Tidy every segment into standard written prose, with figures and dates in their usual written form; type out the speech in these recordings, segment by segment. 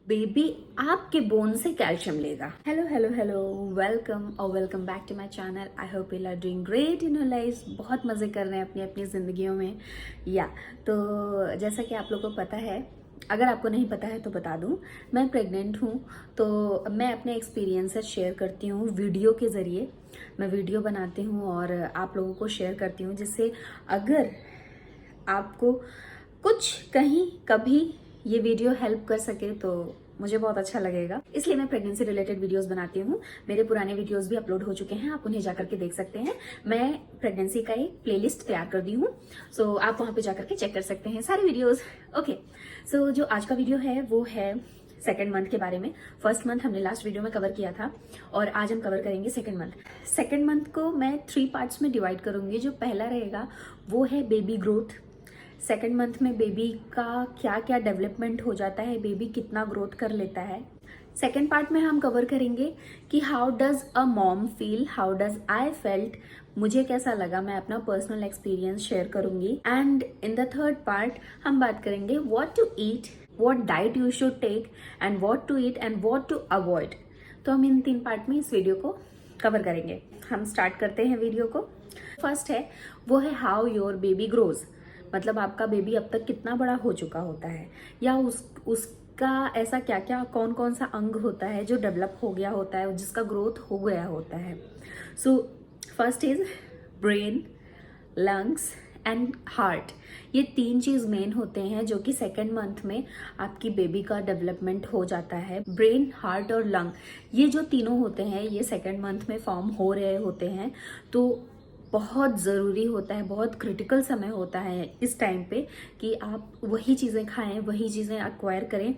Baby आपके bone से calcium लेगा। हेलो हेलो हेलो, वेलकम और welcome back to my channel. I hope you are doing great in your life. बहुत मज़े कर रहे हैं अपनी अपनी ज़िंदगियों में। तो जैसा कि आप लोगों को पता है, अगर आपको नहीं पता है तो बता दूं, मैं प्रेग्नेंट हूँ। तो मैं अपने एक्सपीरियंसेस शेयर करती हूँ वीडियो के ज़रिए। मैं वीडियो बनाती हूँ और आप लोगों को शेयर करती हूँ, जिससे अगर आपको कुछ कहीं कभी ये वीडियो हेल्प कर सके तो मुझे बहुत अच्छा लगेगा। इसलिए मैं प्रेगनेंसी रिलेटेड वीडियोस बनाती हूँ। मेरे पुराने वीडियोस भी अपलोड हो चुके हैं, आप उन्हें जाकर के देख सकते हैं। मैं प्रेगनेंसी का एक प्लेलिस्ट तैयार कर दी हूँ, सो आप वहां पे जाकर के चेक कर सकते हैं सारे वीडियोस। ओके, सो जो आज का वीडियो है वो है सेकेंड मंथ के बारे में। फर्स्ट मंथ हमने लास्ट वीडियो में कवर किया था और आज हम कवर करेंगे सेकेंड मंथ। सेकेंड मंथ को मैं 3 पार्ट्स में डिवाइड करूंगी। जो पहला रहेगा वो है बेबी ग्रोथ। सेकेंड मंथ में बेबी का क्या क्या डेवलपमेंट हो जाता है, बेबी कितना ग्रोथ कर लेता है। सेकेंड पार्ट में हम कवर करेंगे कि how does a mom feel, how does I felt, मुझे कैसा लगा, मैं अपना पर्सनल एक्सपीरियंस शेयर करूंगी। And in the third part हम बात करेंगे what to eat, what diet you should take and what to eat and what to avoid. तो हम इन 3 पार्ट में इस वीडियो को कवर करेंगे। हम स्टार्ट करते हैं वीडियो को। फर्स्ट है वो है हाउ योर बेबी ग्रोज, मतलब आपका बेबी अब तक कितना बड़ा हो चुका होता है, या उसका ऐसा क्या क्या कौन कौन सा अंग होता है जो डेवलप हो गया होता है, जिसका ग्रोथ हो गया होता है। So first is brain, lungs and heart. ये 3 चीज मेन होते हैं जो कि सेकेंड मंथ में आपकी बेबी का डेवलपमेंट हो जाता है। ब्रेन, हार्ट और लंग, ये जो तीनों होते हैं ये सेकेंड मंथ में फॉर्म हो रहे होते हैं। तो बहुत ज़रूरी होता है, बहुत क्रिटिकल समय होता है इस टाइम पे कि आप वही चीज़ें खाएं, वही चीज़ें एक्वायर करें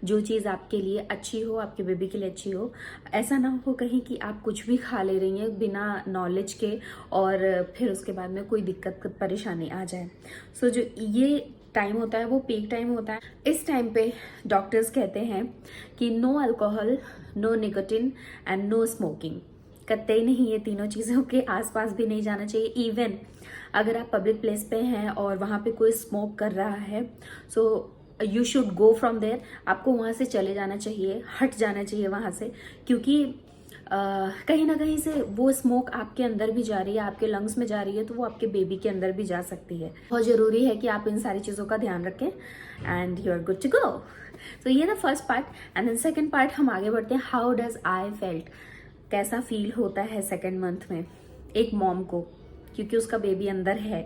जो चीज़ आपके लिए अच्छी हो, आपके बेबी के लिए अच्छी हो। ऐसा ना हो कहीं कि आप कुछ भी खा ले रही हैं बिना नॉलेज के और फिर उसके बाद में कोई दिक्कत परेशानी आ जाए। सो जो ये टाइम होता है वो पीक टाइम होता है। इस टाइम पे डॉक्टर्स कहते हैं कि no alcohol, no nicotine and no smoking. कतई नहीं, ये तीनों चीज़ों के आसपास भी नहीं जाना चाहिए। इवन अगर आप पब्लिक प्लेस पे हैं और वहाँ पे कोई स्मोक कर रहा है, so you should go from there. आपको वहाँ से चले जाना चाहिए, हट जाना चाहिए वहाँ से, क्योंकि कहीं ना कहीं से वो स्मोक आपके अंदर भी जा रही है, आपके लंग्स में जा रही है, तो वो आपके बेबी के अंदर भी जा सकती है। बहुत ज़रूरी है कि आप इन सारी चीज़ों का ध्यान रखें and you are good to go. तो ये ना first part. And then second part हम आगे बढ़ते हैं, हाउ डज आई फेल्ट, कैसा फील होता है सेकेंड मंथ में एक मॉम को, क्योंकि उसका बेबी अंदर है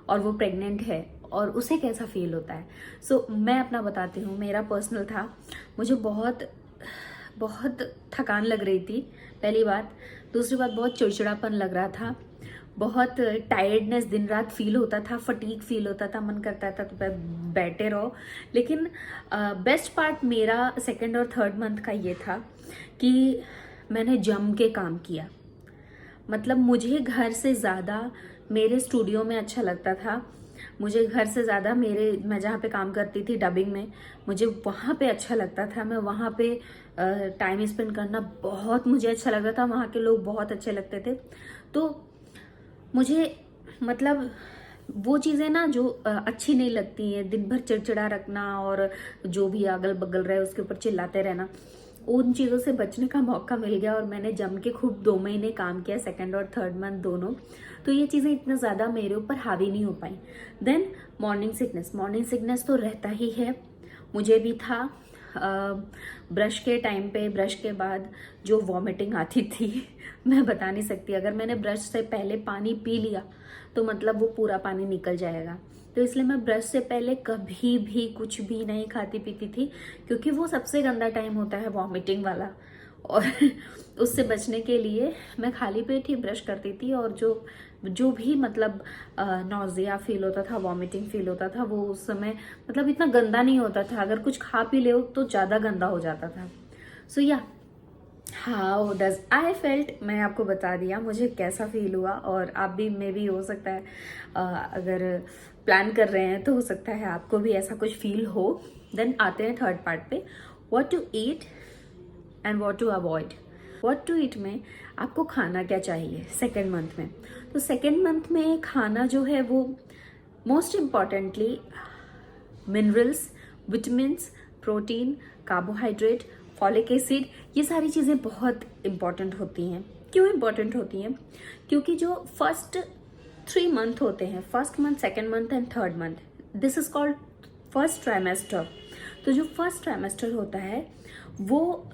और वो प्रेग्नेंट है और उसे कैसा फील होता है। सो मैं अपना बताती हूँ, मेरा पर्सनल था। मुझे बहुत बहुत थकान लग रही थी, पहली बात। दूसरी बात, बहुत चिड़चिड़ापन लग रहा था, बहुत टायर्डनेस दिन रात फील होता था, फटीक फील होता था, मन करता था तो बैठे रहो। लेकिन बेस्ट पार्ट मेरा सेकेंड और थर्ड मंथ का ये था कि मैंने जम के काम किया। मतलब मुझे घर से ज़्यादा मेरे स्टूडियो में अच्छा लगता था, मुझे घर से ज़्यादा मैं जहाँ पे काम करती थी डबिंग में, मुझे वहाँ पे अच्छा लगता था। मैं वहाँ पे टाइम स्पेंड करना बहुत मुझे अच्छा लगता था, वहाँ के लोग बहुत अच्छे लगते थे। तो मुझे मतलब वो चीज़ें ना जो अच्छी नहीं लगती हैं, दिन भर चिड़चिड़ा रखना और जो भी अगल बगल रहे उसके ऊपर चिल्लाते रहना, उन चीज़ों से बचने का मौका मिल गया और मैंने जम के खूब 2 महीने काम किया, सेकेंड और थर्ड मंथ दोनों। तो ये चीज़ें इतना ज़्यादा मेरे ऊपर हावी नहीं हो पाई। देन मॉर्निंग सिकनेस तो रहता ही है, मुझे भी था। ब्रश के टाइम पे, ब्रश के बाद जो वॉमिटिंग आती थी मैं बता नहीं सकती। अगर मैंने ब्रश से पहले पानी पी लिया तो मतलब वो पूरा पानी निकल जाएगा। तो इसलिए मैं ब्रश से पहले कभी भी कुछ भी नहीं खाती पीती थी, क्योंकि वो सबसे गंदा टाइम होता है वॉमिटिंग वाला। और उससे बचने के लिए मैं खाली पेट ही ब्रश करती थी, और जो भी मतलब नॉजिया फील होता था, वॉमिटिंग फील होता था, वो उस समय मतलब इतना गंदा नहीं होता था। अगर कुछ खा पी ले तो ज़्यादा गंदा हो जाता था। सो या हाउ डज आई फेल्ट, मैं आपको बता दिया मुझे कैसा फील हुआ। और आप भी मे भी हो सकता है अगर प्लान कर रहे हैं तो हो सकता है आपको भी ऐसा कुछ फील हो। देन आते हैं थर्ड पार्ट पे, what to eat and what to avoid. What to eat में आपको खाना क्या चाहिए सेकेंड मंथ में। तो सेकेंड मंथ में खाना जो है वो most importantly minerals, vitamins, protein, carbohydrate, folic acid, ये सारी चीज़ें बहुत इंपॉर्टेंट होती हैं। क्यों इंपॉर्टेंट होती हैं? क्योंकि जो फर्स्ट 3 मंथ होते हैं, first month, second month and third month, this is called first trimester. तो जो फर्स्ट ट्राइमेस्टर होता है वो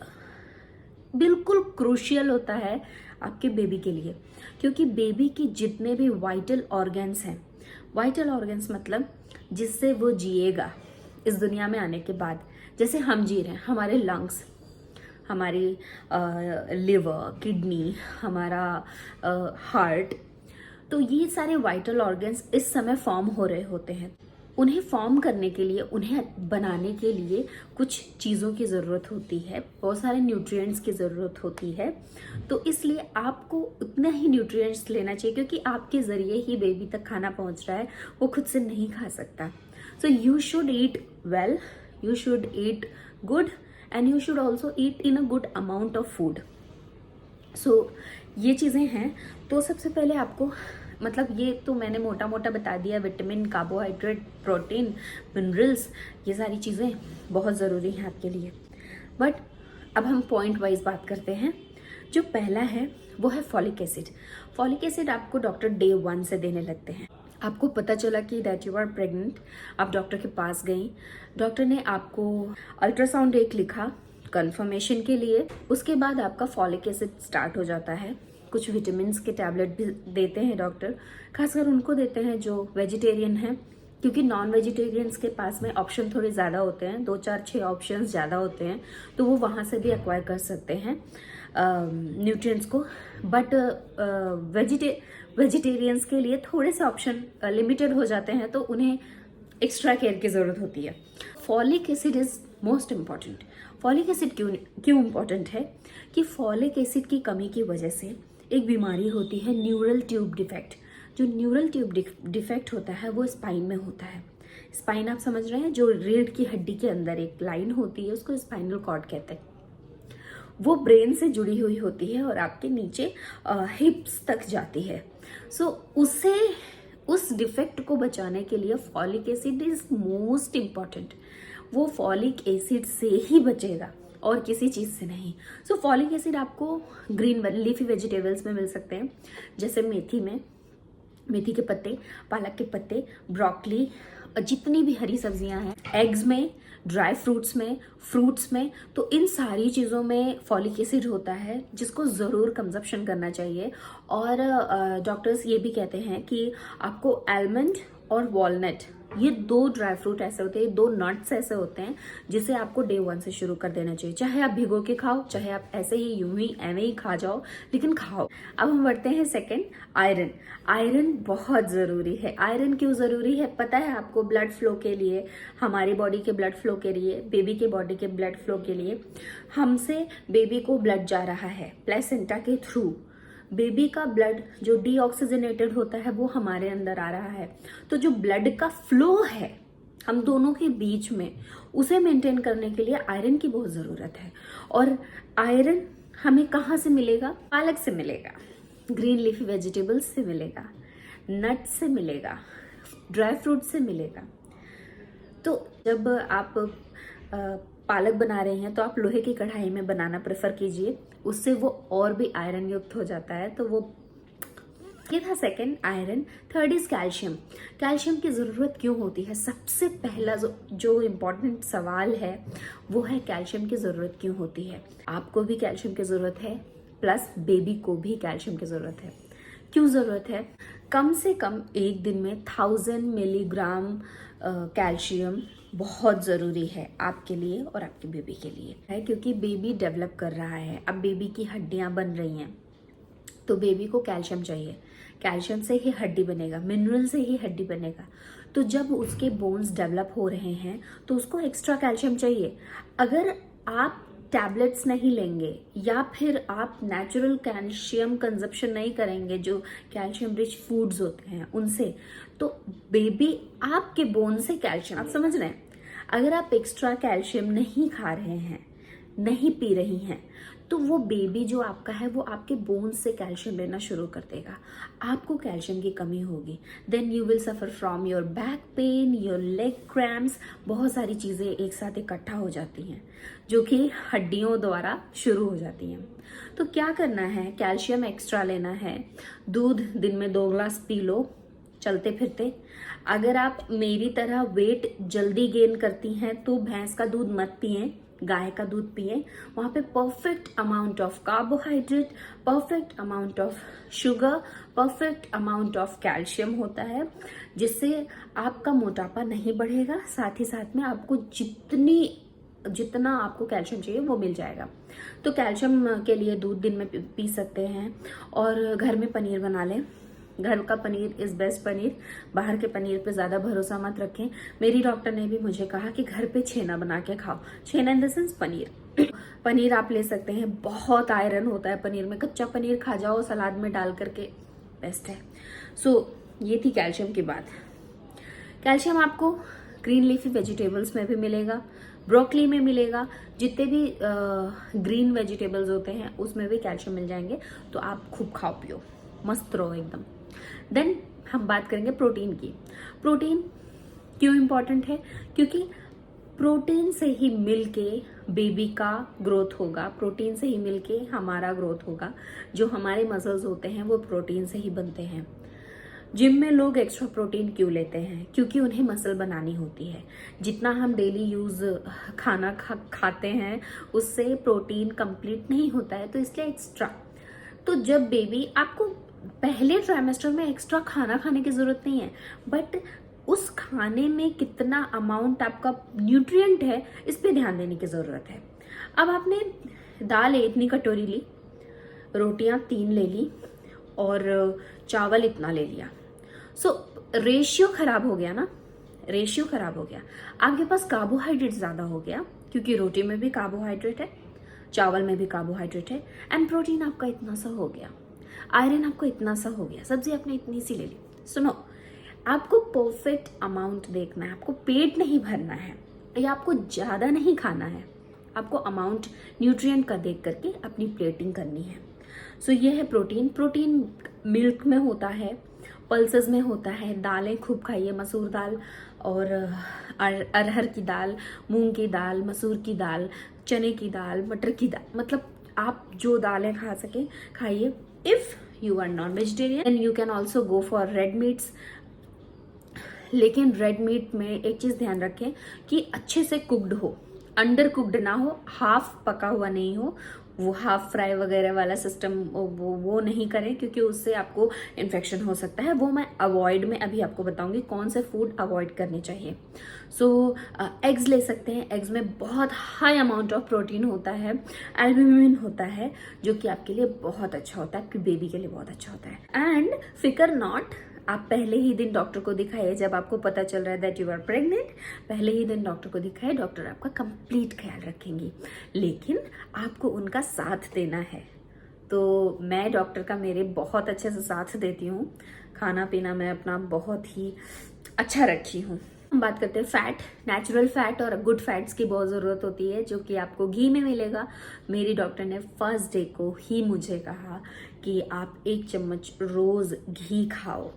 बिल्कुल क्रूशियल होता है आपके बेबी के लिए, क्योंकि बेबी की जितने भी वाइटल ऑर्गन्स हैं, वाइटल ऑर्गन्स मतलब जिससे वो जिएगा इस दुनिया में आने के बाद, जैसे हम जी रहे हैं, हमारे लंग्स, हमारी लिवर, किडनी, हमारा हार्ट, तो ये सारे वाइटल ऑर्गन्स इस समय फॉर्म हो रहे होते हैं। उन्हें फॉर्म करने के लिए, उन्हें बनाने के लिए कुछ चीज़ों की ज़रूरत होती है, बहुत सारे न्यूट्रिएंट्स की ज़रूरत होती है। तो इसलिए आपको उतना ही न्यूट्रिएंट्स लेना चाहिए, क्योंकि आपके ज़रिए ही बेबी तक खाना पहुंच रहा है, वो खुद से नहीं खा सकता। सो you should eat well, you should eat good and you should also eat in a good amount of food. So ये चीज़ें हैं। तो सबसे पहले आपको, मतलब ये तो मैंने मोटा मोटा बता दिया, विटामिन, कार्बोहाइड्रेट, प्रोटीन, मिनरल्स, ये सारी चीज़ें बहुत ज़रूरी हैं आपके लिए। बट अब हम पॉइंट वाइज बात करते हैं। जो पहला है वो है फॉलिक एसिड। फॉलिक एसिड आपको डॉक्टर डे 1 से देने लगते हैं। आपको पता चला कि दैट यू आर प्रेग्नेंट, आप डॉक्टर के पास गई, डॉक्टर ने आपको अल्ट्रासाउंड एक लिखा कंफर्मेशन के लिए, उसके बाद आपका फॉलिक एसिड स्टार्ट हो जाता है। कुछ विटामिन के टैबलेट भी देते हैं डॉक्टर, खासकर उनको देते हैं जो वेजिटेरियन हैं, क्योंकि नॉन वेजिटेरियंस के पास में ऑप्शन थोड़े ज़्यादा होते हैं, 2, 4, 6 ऑप्शन ज़्यादा होते हैं, तो वो वहाँ से भी एक्वायर कर सकते हैं न्यूट्रिएंट्स को। बट वेजिटेरियंस के लिए थोड़े से ऑप्शन लिमिटेड हो जाते हैं, तो उन्हें एक्स्ट्रा केयर की ज़रूरत होती है। Folic acid is most important. Folic acid क्यों इम्पॉर्टेंट है? कि फॉलिक एसिड की कमी की वजह से एक बीमारी होती है, न्यूरल ट्यूब डिफेक्ट। जो न्यूरल ट्यूब डिफेक्ट होता है वो स्पाइन में होता है। स्पाइन आप समझ रहे हैं, जो रीढ़ की हड्डी के अंदर एक लाइन होती है, उसको स्पाइनल कॉर्ड कहते हैं। वो ब्रेन से जुड़ी हुई होती है और आपके नीचे हिप्स तक जाती है। सो उस डिफेक्ट को बचाने के लिए folic acid is most important. वो फॉलिक एसिड से ही बचेगा और किसी चीज़ से नहीं। सो फॉलिक एसिड आपको ग्रीन लीफी वेजिटेबल्स में मिल सकते हैं, जैसे मेथी के पत्ते, पालक के पत्ते, ब्रोकली, जितनी भी हरी सब्जियां हैं, एग्स में, ड्राई फ्रूट्स में, तो इन सारी चीज़ों में फॉलिक एसिड होता है, जिसको ज़रूर कंजप्शन करना चाहिए। और डॉक्टर्स ये भी कहते हैं कि आपको आलमंड और वॉलनट, ये 2 ड्राई फ्रूट ऐसे होते हैं, 2 नट्स ऐसे होते हैं, जिसे आपको डे 1 से शुरू कर देना चाहिए। चाहे आप भिगो के खाओ, चाहे आप ऐसे ही यूं ही एवे ही खा जाओ, लेकिन खाओ। अब हम बढ़ते हैं सेकंड, आयरन। आयरन बहुत ज़रूरी है। आयरन क्यों ज़रूरी है पता है आपको? ब्लड फ्लो के लिए, हमारी बॉडी के ब्लड फ्लो के लिए, बेबी के बॉडी के ब्लड फ्लो के लिए, हमसे बेबी को ब्लड जा रहा है प्लेसेंटा के थ्रू। बेबी का ब्लड जो डीऑक्सीजनेटेड होता है वो हमारे अंदर आ रहा है। तो जो ब्लड का फ्लो है हम दोनों के बीच में, उसे मेंटेन करने के लिए आयरन की बहुत ज़रूरत है। और आयरन हमें कहाँ से मिलेगा? पालक से मिलेगा, ग्रीन लीफी वेजिटेबल्स से मिलेगा, नट से मिलेगा, ड्राई फ्रूट से मिलेगा। तो जब आप पालक बना रहे हैं तो आप लोहे की कढ़ाई में बनाना प्रेफर कीजिए, उससे वो और भी आयरन युक्त हो जाता है। तो वो ये था second, iron. Third is calcium. Calcium की ज़रूरत क्यों होती है? सबसे पहला जो इम्पोर्टेंट सवाल है वो है कैल्शियम की ज़रूरत क्यों होती है। आपको भी कैल्शियम की ज़रूरत है, प्लस बेबी को भी कैल्शियम की ज़रूरत है। क्यों ज़रूरत है? कम से कम एक दिन में 1000 मिलीग्राम कैल्शियम बहुत ज़रूरी है आपके लिए और आपके बेबी के लिए, है क्योंकि बेबी डेवलप कर रहा है। अब बेबी की हड्डियां बन रही हैं, तो बेबी को कैल्शियम चाहिए। कैल्शियम से ही हड्डी बनेगा, मिनरल से ही हड्डी बनेगा। तो जब उसके बोन्स डेवलप हो रहे हैं तो उसको एक्स्ट्रा कैल्शियम चाहिए। अगर आप टैबलेट्स नहीं लेंगे या फिर आप नेचुरल कैल्शियम कंजप्शन नहीं करेंगे, जो कैल्शियम रिच फूड्स होते हैं उनसे, तो बेबी आपके बोन से कैल्शियम, आप समझ रहे हैं, अगर आप एक्स्ट्रा कैल्शियम नहीं खा रहे हैं, नहीं पी रही हैं, तो वो बेबी जो आपका है वो आपके बोन्स से कैल्शियम लेना शुरू कर देगा, आपको कैल्शियम की कमी होगी। Then you will suffer from your back pain, your leg cramps, बहुत सारी चीज़ें एक साथ इकट्ठा हो जाती हैं जो कि हड्डियों द्वारा शुरू हो जाती हैं। तो क्या करना है, कैल्शियम एक्स्ट्रा लेना है। दूध दिन में 2 ग्लास पी लो चलते फिरते। अगर आप मेरी तरह वेट जल्दी गेन करती हैं तो भैंस का दूध मत पिएं, गाय का दूध पिए। वहाँ पे perfect amount of carbohydrate, perfect amount of sugar, perfect amount of calcium होता है, जिससे आपका मोटापा नहीं बढ़ेगा, साथ ही साथ में आपको जितना आपको कैल्शियम चाहिए वो मिल जाएगा। तो कैल्शियम के लिए दूध दिन में पी सकते हैं और घर में पनीर बना लें। घर का पनीर इज बेस्ट पनीर, बाहर के पनीर पे ज़्यादा भरोसा मत रखें। मेरी डॉक्टर ने भी मुझे कहा कि घर पे छेना बना के खाओ। Chhena in the sense paneer. Paneer आप ले सकते हैं, बहुत आयरन होता है पनीर में। कच्चा पनीर खा जाओ सलाद में डाल करके, बेस्ट है। सो ये थी कैल्शियम की बात। कैल्शियम आपको ग्रीन लीफी वेजिटेबल्स में भी मिलेगा, ब्रोकली में मिलेगा, जितने भी ग्रीन वेजिटेबल्स होते हैं उसमें भी कैल्शियम मिल जाएंगे। तो आप खूब खाओ पियो, मस्त रहो एकदम। देन हम बात करेंगे प्रोटीन की। प्रोटीन क्यों इम्पॉर्टेंट है? क्योंकि प्रोटीन से ही मिलके बेबी का ग्रोथ होगा, प्रोटीन से ही मिलके हमारा ग्रोथ होगा। जो हमारे मसल्स होते हैं वो प्रोटीन से ही बनते हैं। जिम में लोग एक्स्ट्रा प्रोटीन क्यों लेते हैं? क्योंकि उन्हें मसल बनानी होती है। जितना हम डेली यूज खाना खाते हैं उससे प्रोटीन कंप्लीट नहीं होता है, तो इसलिए एक्स्ट्रा। तो जब बेबी, आपको पहले ट्राइमेस्टर में एक्स्ट्रा खाना खाने की जरूरत नहीं है, बट उस खाने में कितना अमाउंट आपका न्यूट्रिएंट है इस पे ध्यान देने की जरूरत है। अब आपने दाल इतनी कटोरी ली, रोटियां 3 ले ली और चावल इतना ले लिया। सो रेशियो खराब हो गया ना, रेशियो खराब हो गया। आपके पास कार्बोहाइड्रेट ज्यादा हो गया, क्योंकि रोटी में भी कार्बोहाइड्रेट है, चावल में भी कार्बोहाइड्रेट है, एंड प्रोटीन आपका इतना सा हो गया, आयरन आपको इतना सा हो गया, सब्जी आपने इतनी सी ले ली। सुनो, आपको परफेक्ट अमाउंट देखना है, आपको पेट नहीं भरना है या आपको ज्यादा नहीं खाना है, आपको अमाउंट न्यूट्रिएंट का देख करके अपनी प्लेटिंग करनी है। सो ये है प्रोटीन। प्रोटीन मिल्क में होता है, पल्सेस में होता है। दालें खूब खाइए, मसूर दाल और अरहर की दाल, मूंग की दाल, मसूर की दाल, चने की दाल, मटर की दाल, मतलब आप जो दालें खा सके खाइए। If you are non vegetarian and you can also go for red meats. लेकिन रेड मीट में एक चीज ध्यान रखें कि अच्छे से कुक्ड हो, अंडर कुक्ड ना हो, हाफ पका हुआ नहीं हो। वो हाफ फ्राई वगैरह वाला सिस्टम वो नहीं करें, क्योंकि उससे आपको इन्फेक्शन हो सकता है। वो मैं अवॉइड में अभी आपको बताऊंगी कौन से फूड अवॉइड करने चाहिए। सो एग्स ले सकते हैं। एग्स में बहुत हाई अमाउंट ऑफ प्रोटीन होता है, एल्ब्यूमिन होता है, जो कि आपके लिए बहुत अच्छा होता है, आपकी बेबी के लिए बहुत अच्छा होता है। एंड फिकर नॉट, आप पहले ही दिन डॉक्टर को दिखाइए। जब आपको पता चल रहा है दैट यू आर प्रेग्नेंट, पहले ही दिन डॉक्टर को दिखाइए, डॉक्टर आपका कंप्लीट ख्याल रखेंगी। लेकिन आपको उनका साथ देना है। तो मैं डॉक्टर का मेरे बहुत अच्छे से साथ देती हूँ। खाना पीना मैं अपना बहुत ही अच्छा रखी हूँ। हम बात करते हैं फैट। नेचुरल फैट और गुड फैट्स की बहुत ज़रूरत होती है, जो कि आपको घी में मिलेगा। मेरी डॉक्टर ने फर्स्ट डे को ही मुझे कहा कि आप 1 चम्मच रोज घी खाओ,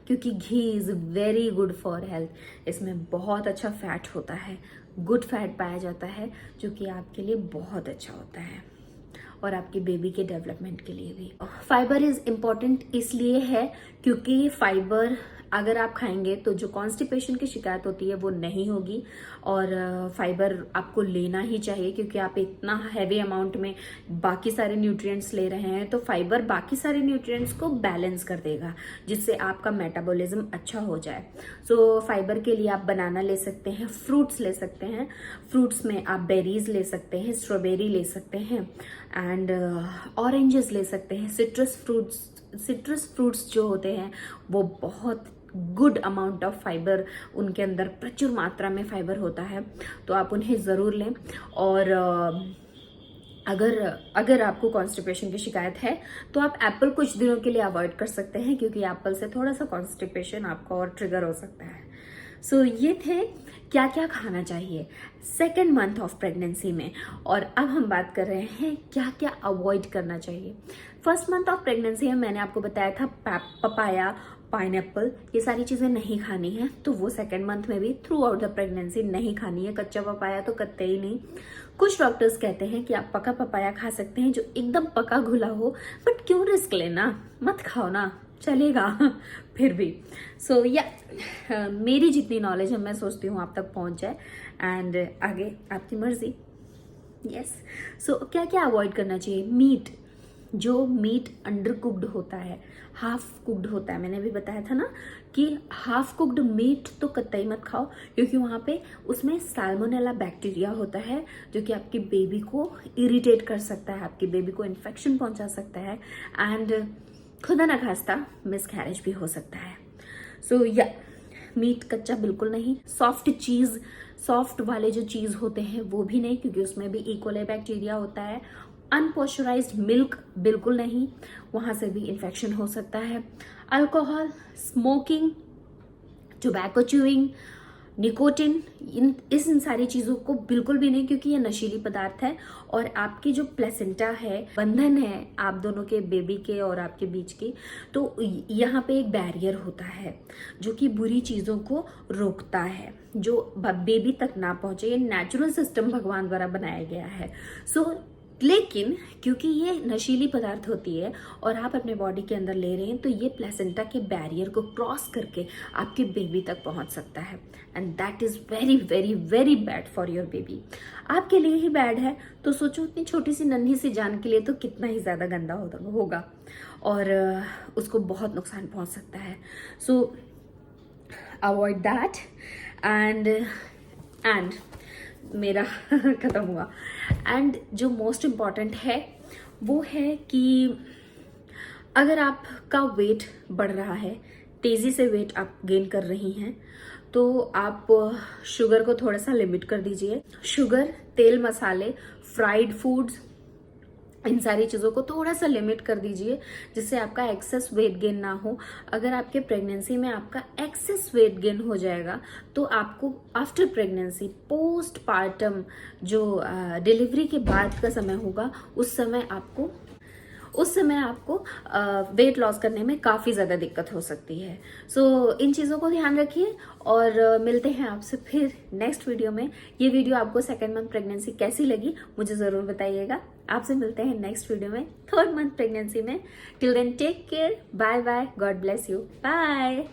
क्योंकि ghee is very good for health. इसमें बहुत अच्छा फैट होता है, गुड फैट पाया जाता है, जो कि आपके लिए बहुत अच्छा होता है और आपकी बेबी के डेवलपमेंट के लिए भी। फाइबर इज इम्पॉर्टेंट इसलिए है क्योंकि फाइबर अगर आप खाएंगे तो जो कॉन्स्टिपेशन की शिकायत होती है वो नहीं होगी। और फाइबर आपको लेना ही चाहिए, क्योंकि आप इतना हैवी अमाउंट में बाकी सारे न्यूट्रिएंट्स ले रहे हैं, तो फाइबर बाकी सारे न्यूट्रिएंट्स को बैलेंस कर देगा, जिससे आपका मेटाबॉलिज्म अच्छा हो जाए। सो फाइबर के लिए आप बनाना ले सकते हैं, फ्रूट्स ले सकते हैं। फ्रूट्स में आप बेरीज ले सकते हैं, स्ट्रॉबेरी ले सकते हैं, एंड ऑरेंजेस ले सकते हैं। सिट्रस फ्रूट्स जो होते हैं वो बहुत गुड अमाउंट ऑफ फाइबर, उनके अंदर प्रचुर मात्रा में फाइबर होता है, तो आप उन्हें ज़रूर लें। और अगर आपको कॉन्स्टिपेशन की शिकायत है तो आप एप्पल कुछ दिनों के लिए अवॉइड कर सकते हैं, क्योंकि एप्पल से थोड़ा सा कॉन्स्टिपेशन आपका और ट्रिगर हो सकता है। सो ये थे क्या क्या खाना चाहिए सेकेंड मंथ ऑफ प्रेगनेंसी में। और अब हम बात कर रहे हैं क्या क्या अवॉइड करना चाहिए। फर्स्ट मंथ ऑफ प्रेगनेंसी में मैंने आपको बताया था पपाया, पाइनएप्पल, ये सारी चीज़ें नहीं खानी है, तो वो सेकेंड मंथ में भी थ्रू आउट द प्रेगनेंसी नहीं खानी है। कच्चा पपाया तो कतई नहीं। कुछ डॉक्टर्स कहते हैं कि आप पका पपाया खा सकते हैं जो एकदम पका घुला हो, बट क्यों रिस्क लेना, मत खाओ ना, चलेगा फिर भी। सो या मेरी जितनी नॉलेज है मैं सोचती हूँ आप तक पहुँच जाए, एंड आगे आपकी मर्जी। यस, सो क्या क्या अवॉइड करना चाहिए। मीट, जो मीट अंडर कुक्ड होता है, हाफ कुक्ड होता है, मैंने भी बताया था ना कि हाफ कुक्ड मीट तो कतई मत खाओ, क्योंकि वहाँ पे उसमें साल्मोनेला बैक्टीरिया होता है जो कि आपकी बेबी को इरिटेट कर सकता है, आपकी बेबी को इन्फेक्शन पहुँचा सकता है, एंड खुदा ना खास्ता मिसकैरेज भी हो सकता है। सो या मीट कच्चा बिल्कुल नहीं। सॉफ्ट चीज़, सॉफ्ट वाले जो चीज़ होते हैं वो भी नहीं, क्योंकि उसमें भी इकोले बैक्टीरिया होता है। अनपॉस्चराइज्ड मिल्क बिल्कुल नहीं, वहाँ से भी इन्फेक्शन हो सकता है। Alcohol, smoking, tobacco chewing, nicotine, इन सारी चीज़ों को बिल्कुल भी नहीं, क्योंकि ये नशीली पदार्थ है और आपकी जो प्लेसेंटा है, बंधन है आप दोनों के, बेबी के और आपके बीच की, तो यहाँ पे एक बैरियर होता है जो कि बुरी चीज़ों को रोकता है, जो बेबी तक ना पहुँचे। ये नेचुरल सिस्टम भगवान द्वारा बनाया गया है। सो लेकिन क्योंकि ये नशीली पदार्थ होती है और आप अपने बॉडी के अंदर ले रहे हैं, तो ये प्लेसेंटा के बैरियर को क्रॉस करके आपके बेबी तक पहुंच सकता है, and that is very very very bad for your baby. आपके लिए ही बैड है तो सोचो उतनी छोटी सी नन्ही सी जान के लिए तो कितना ही ज़्यादा गंदा होगा और उसको बहुत नुकसान पहुँच सकता है। सो अवॉइड दैट। एंड मेरा खत्म हुआ। एंड जो मोस्ट इम्पॉर्टेंट है वो है कि अगर आपका वेट बढ़ रहा है, तेज़ी से वेट आप गेन कर रही हैं, तो आप शुगर को थोड़ा सा लिमिट कर दीजिए। शुगर, तेल, मसाले, फ्राइड फूड्स, इन सारी चीज़ों को थोड़ा सा लिमिट कर दीजिए, जिससे आपका एक्सेस वेट गेन ना हो। अगर आपके प्रेगनेंसी में आपका एक्सेस वेट गेन हो जाएगा तो आपको आफ्टर प्रेगनेंसी, पोस्ट पार्टम, जो डिलीवरी के बाद का समय होगा, उस समय आपको वेट लॉस करने में काफ़ी ज़्यादा दिक्कत हो सकती है। सो इन चीज़ों को ध्यान रखिए और मिलते हैं आपसे फिर नेक्स्ट वीडियो में। ये वीडियो आपको सेकेंड मंथ प्रेगनेंसी कैसी लगी मुझे ज़रूर बताइएगा। आपसे मिलते हैं नेक्स्ट वीडियो में थर्ड मंथ प्रेगनेंसी में। Till then take care, bye bye, God bless you, bye.